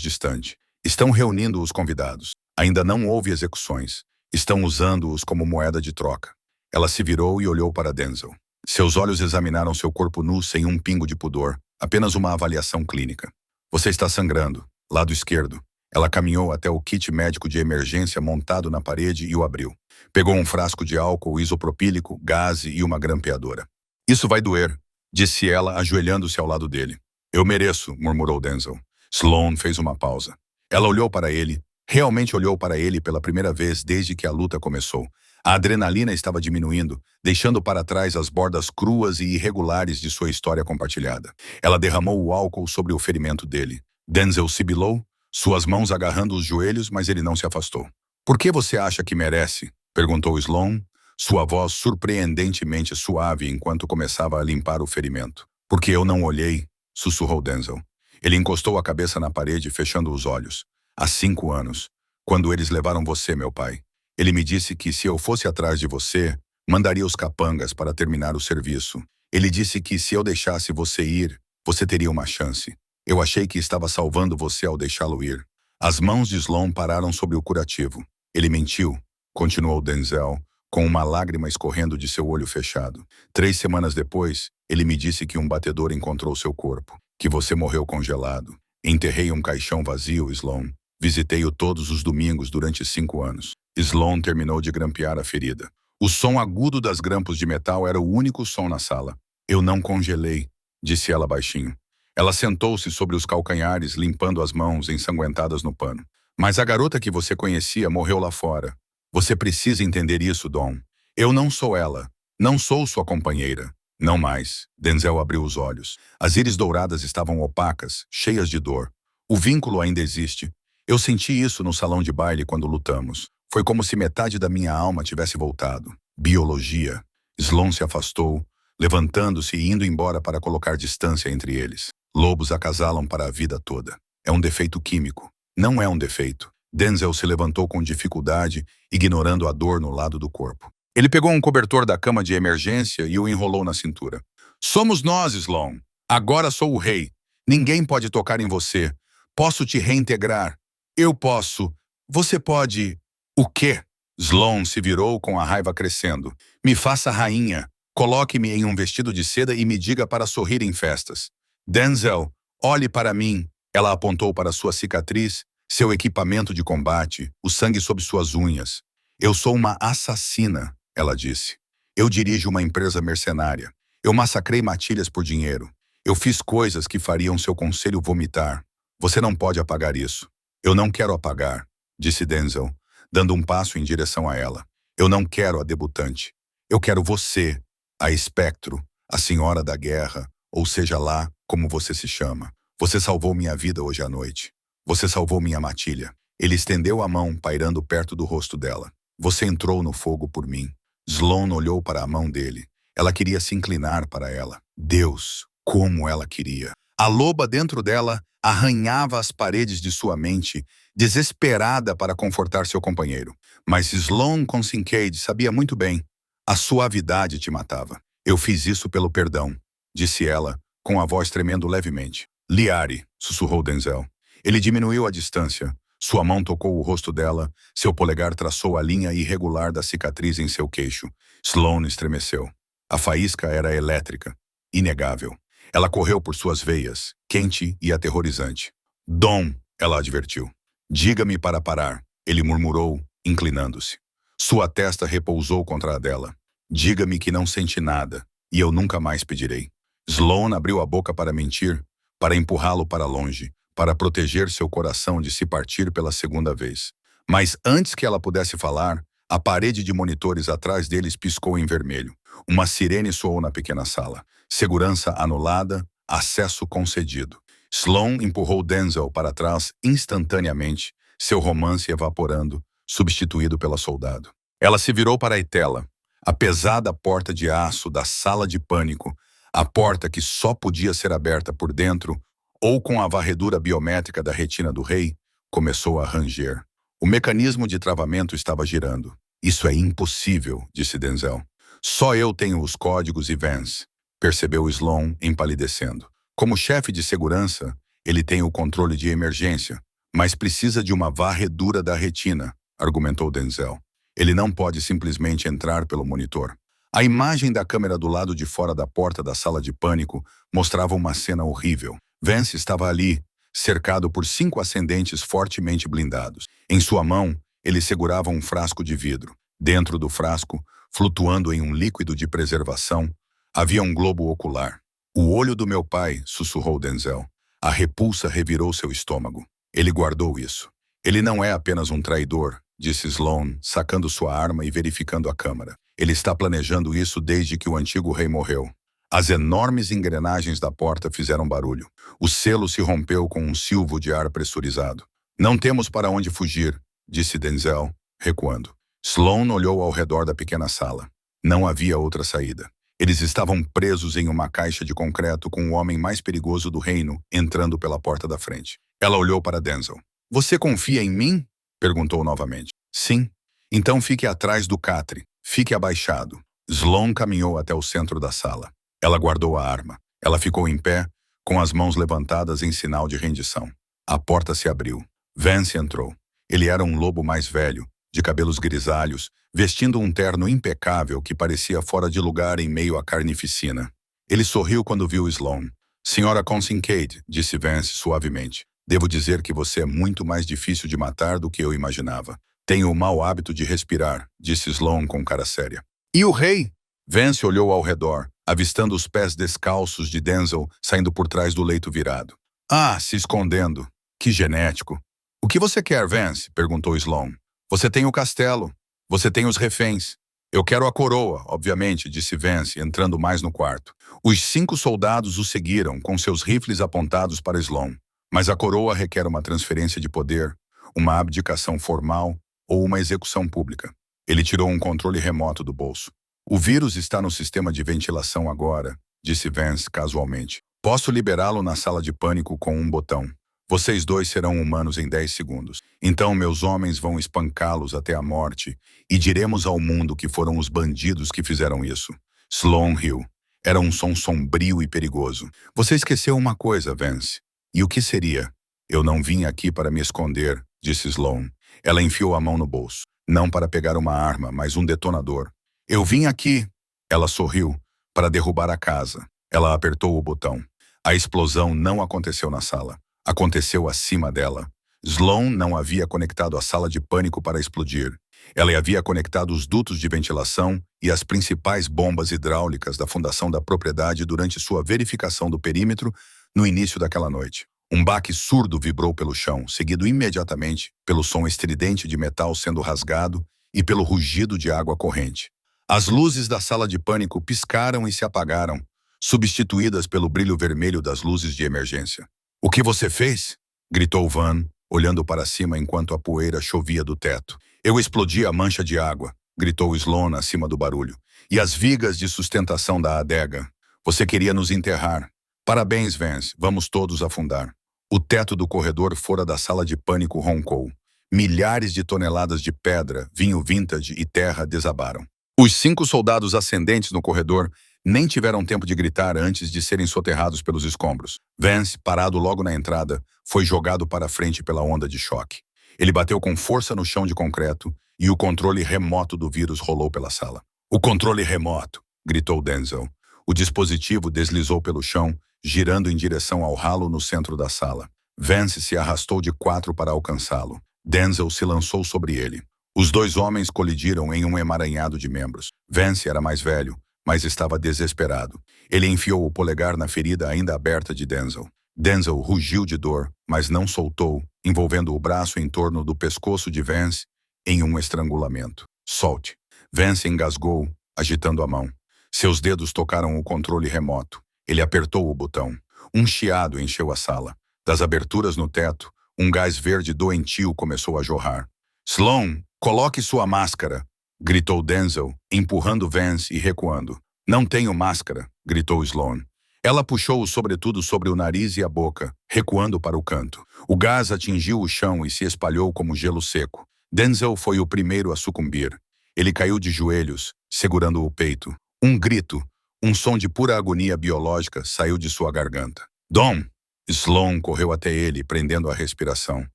distante. "Estão reunindo os convidados. Ainda não houve execuções. Estão usando-os como moeda de troca." Ela se virou e olhou para Denzel. Seus olhos examinaram seu corpo nu sem um pingo de pudor, apenas uma avaliação clínica. "Você está sangrando. Lado esquerdo." Ela caminhou até o kit médico de emergência montado na parede e o abriu. Pegou um frasco de álcool isopropílico, gaze e uma grampeadora. "Isso vai doer", disse ela, ajoelhando-se ao lado dele. "Eu mereço", murmurou Denzel. Sloan fez uma pausa. Ela olhou para ele, realmente olhou para ele pela primeira vez desde que a luta começou. A adrenalina estava diminuindo, deixando para trás as bordas cruas e irregulares de sua história compartilhada. Ela derramou o álcool sobre o ferimento dele. Denzel sibilou, suas mãos agarrando os joelhos, mas ele não se afastou. "Por que você acha que merece?", perguntou Sloan, sua voz surpreendentemente suave enquanto começava a limpar o ferimento. "Porque eu não olhei", sussurrou Denzel. Ele encostou a cabeça na parede, fechando os olhos. "Há 5 anos, quando eles levaram você, meu pai. Ele me disse que se eu fosse atrás de você, mandaria os capangas para terminar o serviço. Ele disse que se eu deixasse você ir, você teria uma chance. Eu achei que estava salvando você ao deixá-lo ir." As mãos de Sloan pararam sobre o curativo. "Ele mentiu", continuou Denzel, com uma lágrima escorrendo de seu olho fechado. "3 semanas depois, ele me disse que um batedor encontrou seu corpo. Que você morreu congelado. Enterrei um caixão vazio, Sloan. Visitei-o todos os domingos durante 5 anos. Sloan terminou de grampear a ferida. O som agudo das grampos de metal era o único som na sala. Eu não congelei, disse ela baixinho. Ela sentou-se sobre os calcanhares, limpando as mãos ensanguentadas no pano. Mas a garota que você conhecia morreu lá fora. Você precisa entender isso, Dom. Eu não sou ela. Não sou sua companheira. Não mais. Denzel abriu os olhos. As íris douradas estavam opacas, cheias de dor. O vínculo ainda existe. Eu senti isso no salão de baile quando lutamos. Foi como se metade da minha alma tivesse voltado. Biologia. Sloan se afastou, levantando-se e indo embora para colocar distância entre eles. Lobos acasalam para a vida toda. É um defeito químico. Não é um defeito. Denzel se levantou com dificuldade, ignorando a dor no lado do corpo. Ele pegou um cobertor da cama de emergência e o enrolou na cintura. Somos nós, Sloan. Agora sou o rei. Ninguém pode tocar em você. Posso te reintegrar. Eu posso. Você pode... O quê? Sloan se virou com a raiva crescendo. Me faça rainha. Coloque-me em um vestido de seda e me diga para sorrir em festas. Denzel, olhe para mim. Ela apontou para sua cicatriz, seu equipamento de combate, o sangue sob suas unhas. Eu sou uma assassina, ela disse. Eu dirijo uma empresa mercenária. Eu massacrei matilhas por dinheiro. Eu fiz coisas que fariam seu conselho vomitar. Você não pode apagar isso. Eu não quero apagar, disse Denzel, dando um passo em direção a ela. Eu não quero a debutante. Eu quero você, a espectro, a senhora da guerra, ou seja lá como você se chama. Você salvou minha vida hoje à noite. Você salvou minha matilha. Ele estendeu a mão, pairando perto do rosto dela. Você entrou no fogo por mim. Sloan olhou para a mão dele. Ela queria se inclinar para ela. Deus, como ela queria. A loba dentro dela arranhava as paredes de sua mente, desesperada para confortar seu companheiro. Mas Sloan com Kincaid sabia muito bem. A suavidade te matava. Eu fiz isso pelo perdão, disse ela, com a voz tremendo levemente. Liari, sussurrou Denzel. Ele diminuiu a distância. Sua mão tocou o rosto dela, seu polegar traçou a linha irregular da cicatriz em seu queixo. Sloan estremeceu. A faísca era elétrica, inegável. Ela correu por suas veias, quente e aterrorizante. Dom, ela advertiu. Diga-me para parar, ele murmurou, inclinando-se. Sua testa repousou contra a dela. Diga-me que não sente nada, e eu nunca mais pedirei. Sloan abriu a boca para mentir, para empurrá-lo para longe, para proteger seu coração de se partir pela segunda vez. Mas antes que ela pudesse falar, a parede de monitores atrás deles piscou em vermelho. Uma sirene soou na pequena sala. Segurança anulada, acesso concedido. Sloan empurrou Denzel para trás instantaneamente, seu romance evaporando, substituído pela soldado. Ela se virou para a Itela, a pesada porta de aço da sala de pânico, a porta que só podia ser aberta por dentro ou com a varredura biométrica da retina do rei, começou a ranger. O mecanismo de travamento estava girando. Isso é impossível, disse Denzel. Só eu tenho os códigos e Vance, percebeu Sloan empalidecendo. Como chefe de segurança, ele tem o controle de emergência, mas precisa de uma varredura da retina, argumentou Denzel. Ele não pode simplesmente entrar pelo monitor. A imagem da câmera do lado de fora da porta da sala de pânico mostrava uma cena horrível. Vance estava ali, cercado por 5 ascendentes fortemente blindados. Em sua mão, ele segurava um frasco de vidro. Dentro do frasco, flutuando em um líquido de preservação, havia um globo ocular. O olho do meu pai, sussurrou Denzel. A repulsa revirou seu estômago. Ele guardou isso. Ele não é apenas um traidor, disse Sloan, sacando sua arma e verificando a câmara. Ele está planejando isso desde que o antigo rei morreu. As enormes engrenagens da porta fizeram barulho. O selo se rompeu com um silvo de ar pressurizado. Não temos para onde fugir, disse Denzel, recuando. Sloan olhou ao redor da pequena sala. Não havia outra saída. Eles estavam presos em uma caixa de concreto com o homem mais perigoso do reino entrando pela porta da frente. Ela olhou para Denzel. Você confia em mim? Perguntou novamente. Sim. Então fique atrás do catre. Fique abaixado. Sloan caminhou até o centro da sala. Ela guardou a arma. Ela ficou em pé, com as mãos levantadas em sinal de rendição. A porta se abriu. Vance entrou. Ele era um lobo mais velho, de cabelos grisalhos, vestindo um terno impecável que parecia fora de lugar em meio à carnificina. Ele sorriu quando viu Sloan. Senhora Kincaid, disse Vance suavemente. Devo dizer que você é muito mais difícil de matar do que eu imaginava. Tenho o mau hábito de respirar, disse Sloane com cara séria. E o rei? Vance olhou ao redor, avistando os pés descalços de Denzel saindo por trás do leito virado. Ah, se escondendo. Que genético. O que você quer, Vance? Perguntou Sloane. Você tem o castelo. Você tem os reféns. Eu quero a coroa, obviamente, disse Vance, entrando mais no quarto. Os 5 soldados o seguiram, com seus rifles apontados para Sloane. Mas a coroa requer uma transferência de poder, uma abdicação formal ou uma execução pública. Ele tirou um controle remoto do bolso. O vírus está no sistema de ventilação agora, disse Vance casualmente. Posso liberá-lo na sala de pânico com um botão. Vocês dois serão humanos em 10 segundos. Então meus homens vão espancá-los até a morte e diremos ao mundo que foram os bandidos que fizeram isso. Sloane riu. Era um som sombrio e perigoso. Você esqueceu uma coisa, Vance. E o que seria? Eu não vim aqui para me esconder, disse Sloane. Ela enfiou a mão no bolso. Não para pegar uma arma, mas um detonador. Eu vim aqui. Ela sorriu. Para derrubar a casa. Ela apertou o botão. A explosão não aconteceu na sala. Aconteceu acima dela. Sloane não havia conectado a sala de pânico para explodir. Ela havia conectado os dutos de ventilação e as principais bombas hidráulicas da fundação da propriedade durante sua verificação do perímetro no início daquela noite. Um baque surdo vibrou pelo chão, seguido imediatamente pelo som estridente de metal sendo rasgado e pelo rugido de água corrente. As luzes da sala de pânico piscaram e se apagaram, substituídas pelo brilho vermelho das luzes de emergência. O que você fez? Gritou Van, olhando para cima enquanto a poeira chovia do teto. Eu explodi a mancha de água, gritou Sloane acima do barulho. E as vigas de sustentação da adega. Você queria nos enterrar. Parabéns, Vance, vamos todos afundar. O teto do corredor fora da sala de pânico roncou. Milhares de toneladas de pedra, vinho vintage e terra desabaram. Os 5 soldados ascendentes no corredor nem tiveram tempo de gritar antes de serem soterrados pelos escombros. Vance, parado logo na entrada, foi jogado para frente pela onda de choque. Ele bateu com força no chão de concreto e o controle remoto do vírus rolou pela sala. O controle remoto, gritou Denzel. O dispositivo deslizou pelo chão, girando em direção ao ralo no centro da sala. Vance se arrastou de 4 para alcançá-lo. Denzel se lançou sobre ele. Os 2 homens colidiram em um emaranhado de membros. Vance era mais velho, mas estava desesperado. Ele enfiou o polegar na ferida ainda aberta de Denzel. Denzel rugiu de dor, mas não soltou, envolvendo o braço em torno do pescoço de Vance em um estrangulamento. Solte. Vance engasgou, agitando a mão. Seus dedos tocaram o controle remoto. Ele apertou o botão. Um chiado encheu a sala. Das aberturas no teto, um gás verde doentio começou a jorrar. Sloane, coloque sua máscara, gritou Denzel, empurrando Vance e recuando. Não tenho máscara, gritou Sloane. Ela puxou o sobretudo sobre o nariz e a boca, recuando para o canto. O gás atingiu o chão e se espalhou como gelo seco. Denzel foi o primeiro a sucumbir. Ele caiu de joelhos, segurando o peito. Um grito, um som de pura agonia biológica saiu de sua garganta. Dom! Sloane correu até ele, prendendo a respiração.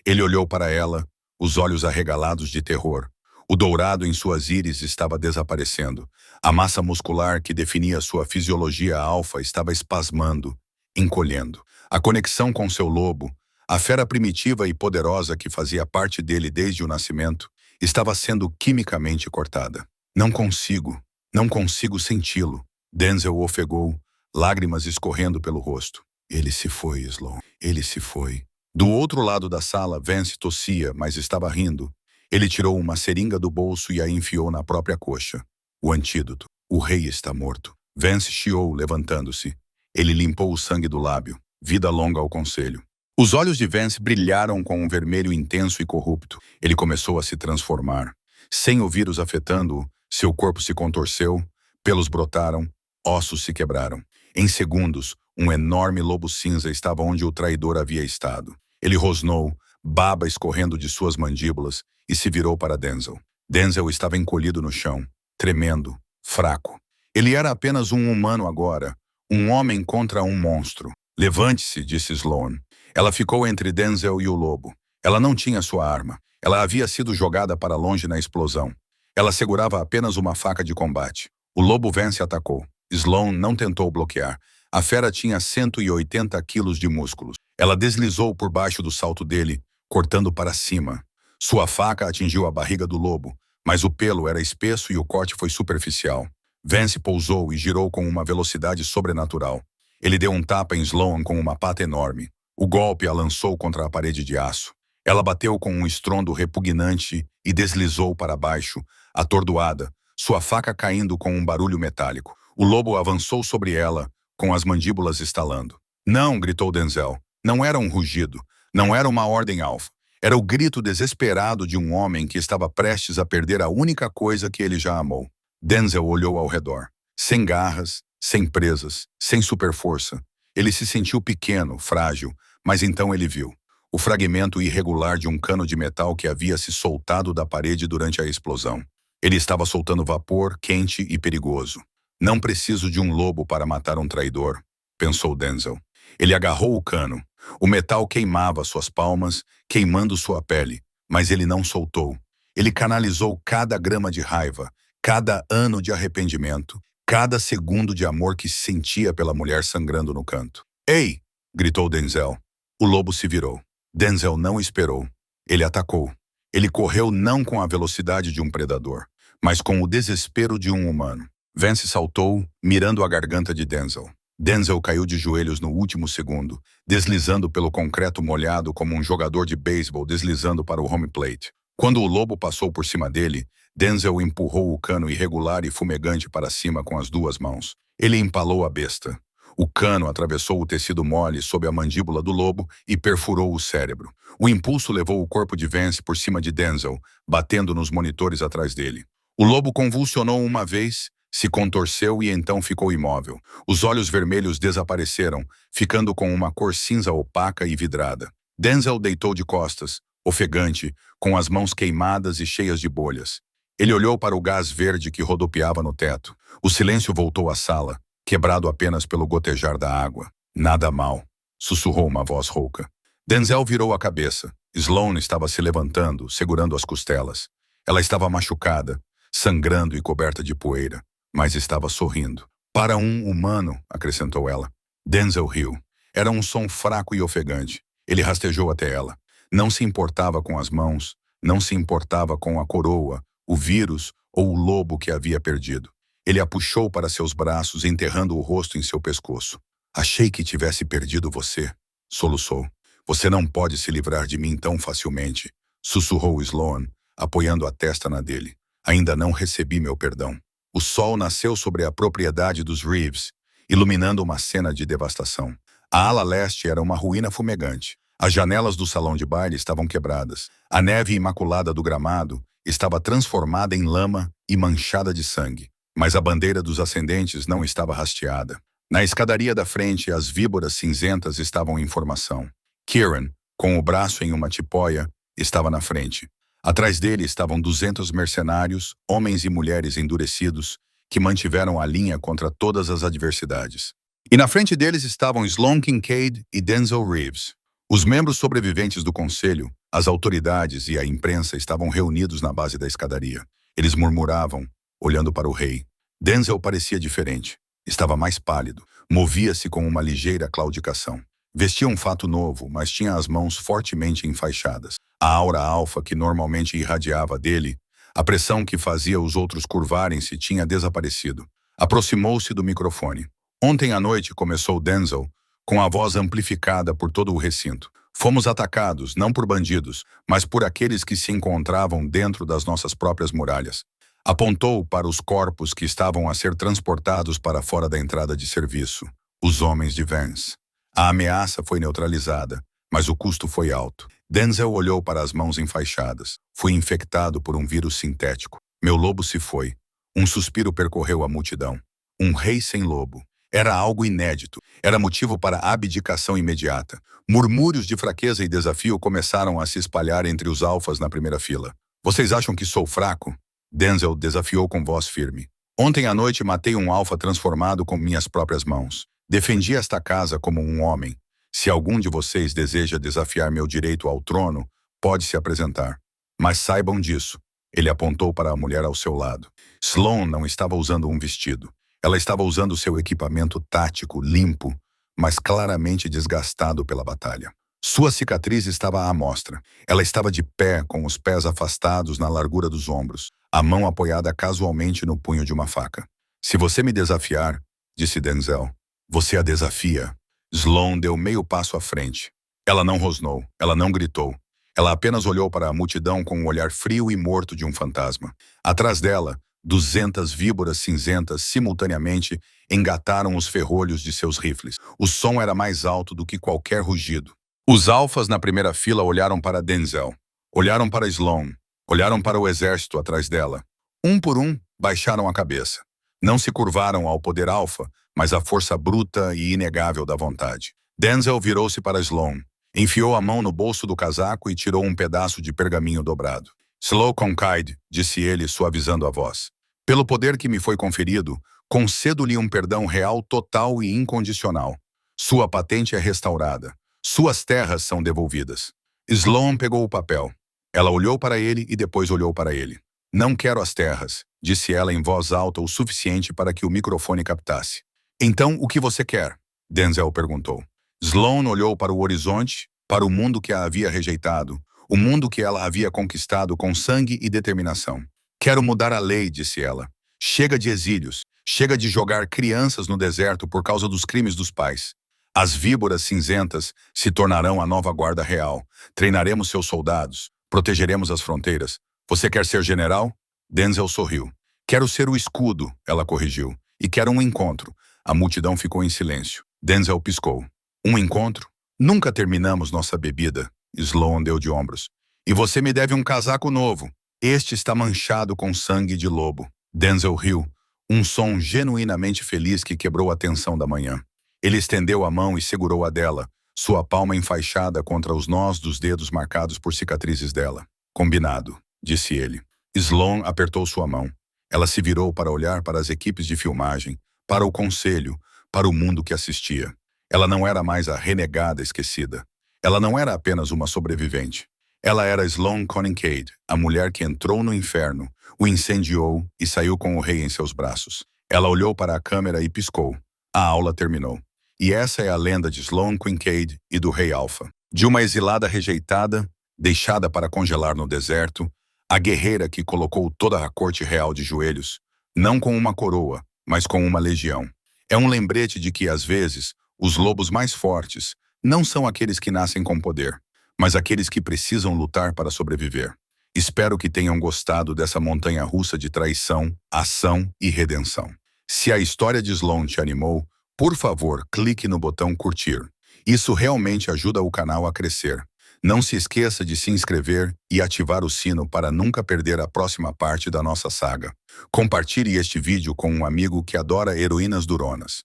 Ele olhou para ela, os olhos arregalados de terror. O dourado em suas íris estava desaparecendo. A massa muscular que definia sua fisiologia alfa estava espasmando, encolhendo. A conexão com seu lobo, a fera primitiva e poderosa que fazia parte dele desde o nascimento, estava sendo quimicamente cortada. Não consigo senti-lo. Denzel ofegou, lágrimas escorrendo pelo rosto. Ele se foi, Sloane. Ele se foi. Do outro lado da sala, Vance tossia, mas estava rindo. Ele tirou uma seringa do bolso e a enfiou na própria coxa. O antídoto. O rei está morto. Vance chiou, levantando-se. Ele limpou o sangue do lábio. Vida longa ao conselho. Os olhos de Vance brilharam com um vermelho intenso e corrupto. Ele começou a se transformar. Sem o vírus afetando-o, seu corpo se contorceu, pelos brotaram, ossos se quebraram. Em segundos, um enorme lobo cinza estava onde o traidor havia estado. Ele rosnou, baba escorrendo de suas mandíbulas, e se virou para Denzel. Denzel estava encolhido no chão, tremendo, fraco. Ele era apenas um humano agora, um homem contra um monstro. Levante-se, disse Sloane. Ela ficou entre Denzel e o lobo. Ela não tinha sua arma. Ela havia sido jogada para longe na explosão. Ela segurava apenas uma faca de combate. O lobo Vance atacou. Sloane não tentou bloquear. A fera tinha 180 quilos de músculos. Ela deslizou por baixo do salto dele, cortando para cima. Sua faca atingiu a barriga do lobo, mas o pelo era espesso e o corte foi superficial. Vance pousou e girou com uma velocidade sobrenatural. Ele deu um tapa em Sloane com uma pata enorme. O golpe a lançou contra a parede de aço. Ela bateu com um estrondo repugnante e deslizou para baixo, atordoada, sua faca caindo com um barulho metálico. O lobo avançou sobre ela, com as mandíbulas estalando. Não, gritou Denzel. Não era um rugido. Não era uma ordem alfa. Era o grito desesperado de um homem que estava prestes a perder a única coisa que ele já amou. Denzel olhou ao redor. Sem garras, sem presas, sem superforça. Ele se sentiu pequeno, frágil, mas então ele viu o fragmento irregular de um cano de metal que havia se soltado da parede durante a explosão. Ele estava soltando vapor quente e perigoso. Não preciso de um lobo para matar um traidor, pensou Denzel. Ele agarrou o cano. O metal queimava suas palmas, queimando sua pele, mas ele não soltou. Ele canalizou cada grama de raiva, cada ano de arrependimento, cada segundo de amor que sentia pela mulher sangrando no canto. Ei! Gritou Denzel. O lobo se virou. Denzel não esperou. Ele atacou. Ele correu não com a velocidade de um predador, mas com o desespero de um humano. Vance saltou, mirando a garganta de Denzel. Denzel caiu de joelhos no último segundo, deslizando pelo concreto molhado como um jogador de beisebol deslizando para o home plate. Quando o lobo passou por cima dele, Denzel empurrou o cano irregular e fumegante para cima com as duas mãos. Ele empalou a besta. O cano atravessou o tecido mole sob a mandíbula do lobo e perfurou o cérebro. O impulso levou o corpo de Vance por cima de Denzel, batendo nos monitores atrás dele. O lobo convulsionou uma vez, se contorceu e então ficou imóvel. Os olhos vermelhos desapareceram, ficando com uma cor cinza opaca e vidrada. Denzel deitou de costas, ofegante, com as mãos queimadas e cheias de bolhas. Ele olhou para o gás verde que rodopiava no teto. O silêncio voltou à sala, quebrado apenas pelo gotejar da água. Nada mal, sussurrou uma voz rouca. Denzel virou a cabeça. Sloane estava se levantando, segurando as costelas. Ela estava machucada, sangrando e coberta de poeira, mas estava sorrindo. Para um humano, acrescentou ela. Denzel riu. Era um som fraco e ofegante. Ele rastejou até ela. Não se importava com as mãos, não se importava com a coroa, o vírus ou o lobo que havia perdido. Ele a puxou para seus braços, enterrando o rosto em seu pescoço. Achei que tivesse perdido você, soluçou. Você não pode se livrar de mim tão facilmente, sussurrou Sloane, apoiando a testa na dele. Ainda não recebi meu perdão. O sol nasceu sobre a propriedade dos Reeves, iluminando uma cena de devastação. A ala leste era uma ruína fumegante. As janelas do salão de baile estavam quebradas. A neve imaculada do gramado estava transformada em lama e manchada de sangue. Mas a bandeira dos ascendentes não estava hasteada. Na escadaria da frente, as víboras cinzentas estavam em formação. Kieran, com o braço em uma tipóia, estava na frente. Atrás dele estavam 200 mercenários, homens e mulheres endurecidos, que mantiveram a linha contra todas as adversidades. E na frente deles estavam Sloane Kincaid e Denzel Reeves. Os membros sobreviventes do conselho, as autoridades e a imprensa estavam reunidos na base da escadaria. Eles murmuravam, olhando para o rei. Denzel parecia diferente. Estava mais pálido. Movia-se com uma ligeira claudicação. Vestia um fato novo, mas tinha as mãos fortemente enfaixadas. A aura alfa que normalmente irradiava dele, a pressão que fazia os outros curvarem-se tinha desaparecido. Aproximou-se do microfone. Ontem à noite, começou Denzel, com a voz amplificada por todo o recinto. Fomos atacados, não por bandidos, mas por aqueles que se encontravam dentro das nossas próprias muralhas. Apontou para os corpos que estavam a ser transportados para fora da entrada de serviço. Os homens de Vance. A ameaça foi neutralizada, mas o custo foi alto. Denzel olhou para as mãos enfaixadas. Fui infectado por um vírus sintético. Meu lobo se foi. Um suspiro percorreu a multidão. Um rei sem lobo. Era algo inédito. Era motivo para abdicação imediata. Murmúrios de fraqueza e desafio começaram a se espalhar entre os alfas na primeira fila. Vocês acham que sou fraco? Denzel desafiou com voz firme. Ontem à noite matei um alfa transformado com minhas próprias mãos. Defendi esta casa como um homem. Se algum de vocês deseja desafiar meu direito ao trono, pode se apresentar. Mas saibam disso. Ele apontou para a mulher ao seu lado. Sloane não estava usando um vestido. Ela estava usando seu equipamento tático limpo, mas claramente desgastado pela batalha. Sua cicatriz estava à mostra. Ela estava de pé, com os pés afastados na largura dos ombros, a mão apoiada casualmente no punho de uma faca. Se você me desafiar, disse Denzel, você a desafia. Sloane deu meio passo à frente. Ela não rosnou, ela não gritou. Ela apenas olhou para a multidão com o olhar frio e morto de um fantasma. Atrás dela, 200 víboras cinzentas simultaneamente engataram os ferrolhos de seus rifles. O som era mais alto do que qualquer rugido. Os alfas na primeira fila olharam para Denzel, olharam para Sloane, olharam para o exército atrás dela. Um por um, baixaram a cabeça. Não se curvaram ao poder alfa, mas à força bruta e inegável da vontade. Denzel virou-se para Sloane, enfiou a mão no bolso do casaco e tirou um pedaço de pergaminho dobrado. Slow Concaid, disse ele, suavizando a voz. Pelo poder que me foi conferido, concedo-lhe um perdão real total e incondicional. Sua patente é restaurada. Suas terras são devolvidas. Sloane pegou o papel. Ela olhou para ele e depois olhou para ele. Não quero as terras, disse ela em voz alta o suficiente para que o microfone captasse. Então, o que você quer? Denzel perguntou. Sloane olhou para o horizonte, para o mundo que a havia rejeitado, o mundo que ela havia conquistado com sangue e determinação. Quero mudar a lei, disse ela. Chega de exílios, chega de jogar crianças no deserto por causa dos crimes dos pais. As víboras cinzentas se tornarão a nova guarda real. Treinaremos seus soldados, protegeremos as fronteiras. Você quer ser general? Denzel sorriu. Quero ser o escudo, ela corrigiu. E quero um encontro. A multidão ficou em silêncio. Denzel piscou. Um encontro? Nunca terminamos nossa bebida. Sloane deu de ombros. E você me deve um casaco novo. Este está manchado com sangue de lobo. Denzel riu. Um som genuinamente feliz que quebrou a tensão da manhã. Ele estendeu a mão e segurou a dela, sua palma enfaixada contra os nós dos dedos marcados por cicatrizes dela. Combinado, disse ele. Sloane apertou sua mão. Ela se virou para olhar para as equipes de filmagem, para o conselho, para o mundo que assistia. Ela não era mais a renegada esquecida. Ela não era apenas uma sobrevivente. Ela era Sloane Concaid, a mulher que entrou no inferno, o incendiou e saiu com o rei em seus braços. Ela olhou para a câmera e piscou. A aula terminou. E essa é a lenda de Sloane Concaid e do Rei Alpha. De uma exilada rejeitada, deixada para congelar no deserto, a guerreira que colocou toda a corte real de joelhos, não com uma coroa, mas com uma legião. É um lembrete de que, às vezes, os lobos mais fortes não são aqueles que nascem com poder, mas aqueles que precisam lutar para sobreviver. Espero que tenham gostado dessa montanha-russa de traição, ação e redenção. Se a história de Sloane te animou, por favor, clique no botão curtir. Isso realmente ajuda o canal a crescer. Não se esqueça de se inscrever e ativar o sino para nunca perder a próxima parte da nossa saga. Compartilhe este vídeo com um amigo que adora heroínas duronas.